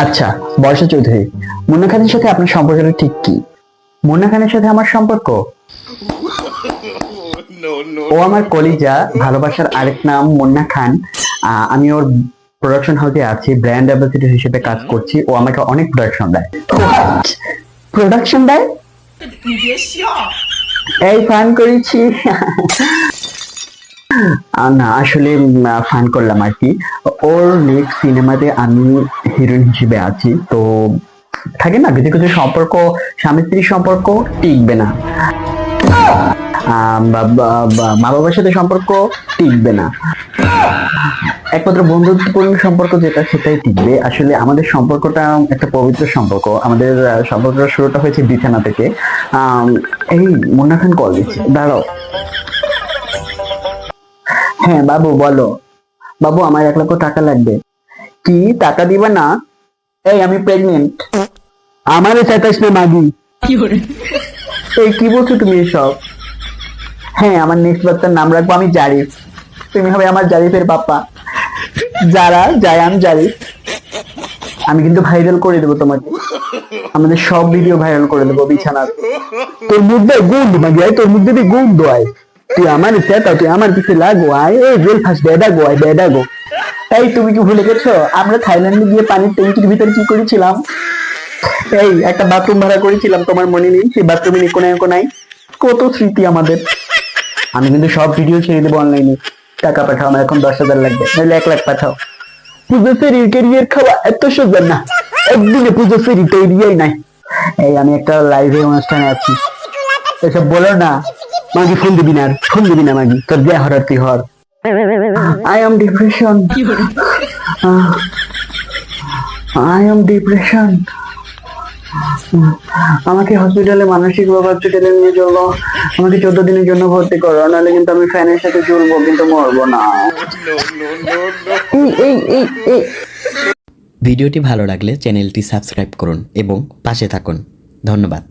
আচ্ছা, বর্ষা চৌধুরী, মুন্না খানের সাথে আপনার সম্পর্কটা ঠিক কি? মুন্না খানের সাথে আমার সম্পর্ক, ও আমার কলিজা, ভালোবাসার আরেক নাম মুন্না খান। আমি ওর প্রোডাকশন হাউসে আছি, ব্র্যান্ড অ্যাম্বাসেডর হিসেবে কাজ করছি। ও আমাকে অনেক প্রোডাকশন দেয়। প্রোডাকশন দেয়? এই ফান করেছি। না, আসলে ফান করলাম আর কি। ওর নেক্সট সিনেমাতে আমি হিরোইন হিসেবে আছি। তো থাকে না, কিছু কিছু সম্পর্ক, স্বামী স্ত্রীর সম্পর্ক টিকবে না, মা বাবার সাথে সম্পর্ক টিকবে না, একমাত্র বন্ধুত্বপূর্ণ সম্পর্ক যেটা সেটাই টিকবে। আসলে আমাদের সম্পর্কটা একটা পবিত্র সম্পর্ক। আমাদের সম্পর্কটা শুরুটা হয়েছে বিছানা থেকে। এই মুন্না খান কল দিচ্ছে, দাঁড়াও। হ্যাঁ বাবু, বলো। বাবু, আমার 1 লক্ষ টাকা লাগবে। কি, টাকা দিবে না? এই, আমি প্রেগনেন্ট। আমারে চাইতাস না মাগি। এই কি বলছো তুমি এসব? হ্যাঁ, আমার নেক্সট বাচ্চার নাম রাখবো আমি জারিফ। তুমি হবে আমার জারিফের পাপা। জায়ান জারিফ। আমি কিন্তু ভাইরাল করে দেবো তোমাকে, আমাদের সব ভিডিও ভাইরাল করে দেবো বিছানার। তোর মুখ দিয়ে গন্ধ মাগি, তোর মুখ দিয়ে গন্ধ আয়। তুই আমার চেতা, তুই আমার পিছিয়ে লাগো আয়। এই রেল ফাঁস বেডা গো, আয় বেডা গো। এই, তুমি কি ভুলে গেছো আমরা থাইল্যান্ডে গিয়ে পানির ট্যাঙ্কির ভিতরে কি করেছিলাম? এই, একটা বাথরুম ভাড়া করেছিলাম, তোমার মনে নেই? সেই বাথরুমে কোনায় কোনায় কত স্মৃতি আমাদের। আমি কিন্তু সব ভিডিও ছেড়ে দেবো অনলাইনে। টাকা পাঠাও, আমার এখন 10,000 লাগবে, নাহলে 1 লাখ পাঠাও। পুজো ফেরির ক্যারিয়ার খাওয়া এত সোজা না, একদিনে পুজো ফেরি তৈরিই নাই। এই, আমি একটা লাইভে অনুষ্ঠানে আছি, এসব বলো না। মাগি ফোন দিবি না, ফোন দিবি না মাগি, তোর বিয়ে হরার তুই হর। I am depression, I am depression. আমাকে হসপিটালে, মানসিক রোগ হসপিটালে নিয়ে চলো। আমাকে 14 দিনের জন্য ভর্তি করো, নাহলে কিন্তু আমি ফ্যানের সাথে ঝুলবো, কিন্তু মরবো না। ভিডিওটি ভালো লাগলে চ্যানেলটি সাবস্ক্রাইব করুন এবং পাশে থাকুন। ধন্যবাদ।